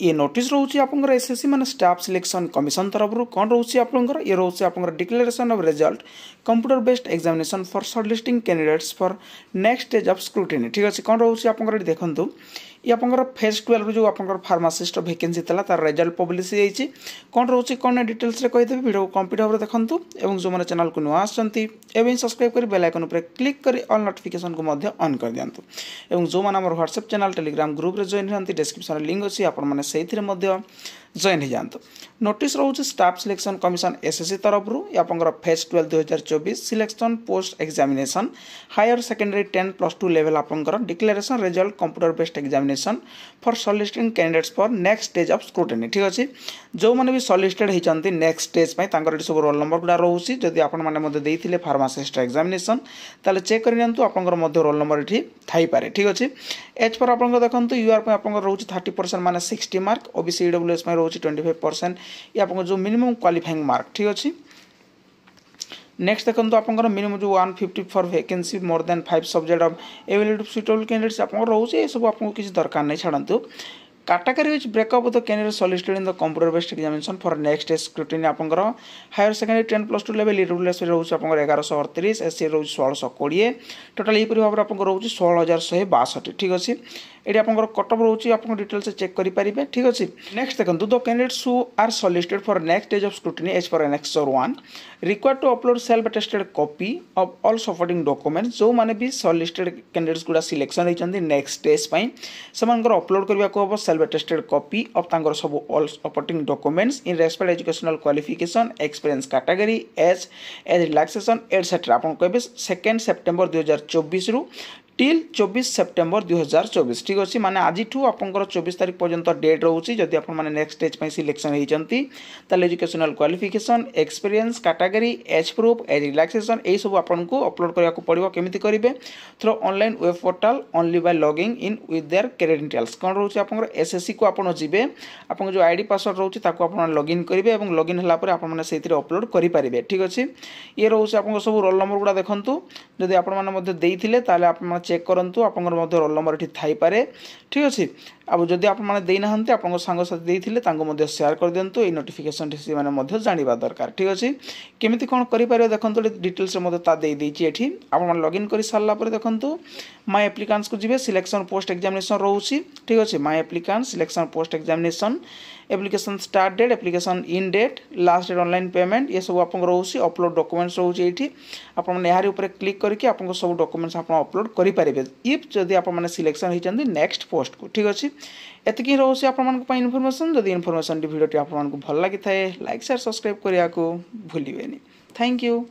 ये नोटिस रोचे आपंकर एसएससी माने स्टाफ सिलेक्शन कमिशन तरफ कौन रोचे आपंकर ये रोचे आपंकर declaration of result computer based examination for shortlisting candidates for next stage of scrutiny ठीक अच्छे कौन रोचे आपंकर देखंतु ये आपंकर फेज 12 जो आपंकर फार्मासिस्ट वैकेंसी तला तार रिजल्ट पब्लिश होई कौन रोचे कौन रे कहीदेवी वीडियो कंप्लीट भाव देखंतु एवं जो मैंने चैनल को नुआ आसछंती एवं सब्सक्राइब कर बेल आइकन पर क्लिक कर ऑल नोटिफिकेशन को मध्य ऑन कर दियंतु एवं जो मैंने हमर व्हाट्सएप चैनल टेलीग्राम ग्रुप रे जॉइन हंती डिस्क्रिप्शन लिंक अछि आपण माने सेहिथिरे मध्य जॉइन हो जातु नोटिस रोचे स्टाफ सिलेक्शन कमिशन एसएससी तरफ आपंकर phase 12 2024 selection post examination higher secondary 10+2 level आपंकर declaration result computer based examination for shortlisting candidates for next stage of scrutiny ठीक अच्छे जो मैंने भी सॉलिस्टेड होती नेक्स्ट स्टेज पर सब रोल नंबर गुड़ा रोचे जदि आपने फार्मासिस्ट एग्जामिनेशन ताले चेक कर रोल नंबर ये थाईपे ठीक अच्छे एज पर आप देखो यूआर आप रोचे 30% माने 60 मार्क ओबीसी ईडब्ल्यूएस में रोचे 25% ये आप जो मिनिमम क्वालिफाइंग मार्क ठीक अच्छे नेक्स्ट देखो आप मिनिमम जो 150 for vacancy more than 5 subject of available suitable candidates आप रोचे ये सब आपको किसी दरकार नहीं छाड़ू category which break up the candidate solicited in the computer based examination for next stage scrutiny आपंकर हायर सेकेंडरी 10+2 लेवल इरेगुलर्स रोचे आपंकर 1138 एससी रोचे 1620 टोटाल यही भाव आपंकर रोचे 16162 ठीक अच्छे ये आपंकर कटअप रोचे आप डिटेल्स चेक करेंगे ठीक अच्छे नेक्स्ट देखो the candidates who are solicited for next stage of scrutiny as per annexure 1 required to upload self attested copy of all supporting documents जो माने भी सॉलिसिटेड कैंडिडेट्स गुड़ा सिलेक्शन होती नेक्स्ट स्टेज पर से अपलोड करने को हम सेल्फ अटेस्टेड कॉपी ऑफ तांगर सब all supporting documents in respect educational qualification experience category age relaxation etcetera आप कहे 2 सेप्टेम्बर 2024 रु टिल 24 सेप्टेम्बर 2024 ठीक अच्छे माने आज आपंकर 24 तारीख पर्यंत डेट रोचे जदि आप नेक्स्ट स्टेज पर सिलेक्शन होती educational qualification experience category age proof age relaxation यही सब आपको अपलोड करने को पड़ो केमी करेंगे through online web portal only by logging in with their credentials कौन रोचे आप एसएससी को आप जी आप जो आईडी पासवर्ड रोचे आप लॉगिन करेंगे और लॉगिन होगापर आपसे अपलोड करेंगे ठीक अच्छे ये रोचे आप सब रोल नंबर गुड़ा देखूँ जदि आप चेक करूँ आप रोल नंबर ये थाईपे ठीक अच्छे अब जदि आपना सांगसाथी देते सेयार कर दिंतु ये नोटिफिकेशन से जानवा दरकार ठीक अच्छे केमी कौन करें देखो डिटेल्स ये आप लॉगिन कर सारापर देखो माय एप्लिकांट्स को जी सिलेक्शन पोस्ट एग्जामिनेशन रोचे ठीक अच्छे my applicant selection post examination application start date application end date last date online payment ये सब आप रोचे अपलोड डॉक्यूमेंट्स रोचे ये आपर क्लिक करके आप सब डॉक्यूमेंट्स आप अपलोड करेंगे इफ जदि आप सिलेक्शन होती नेक्स्ट पोस्ट को ठीक अच्छे एतिकी रोचे आपको इनफॉरमेशन जदि इनफॉरमेशन भिडियो आपको भल लगी थाए लाइक शेयर सब्सक्राइब करने को भूलें थैंक यू।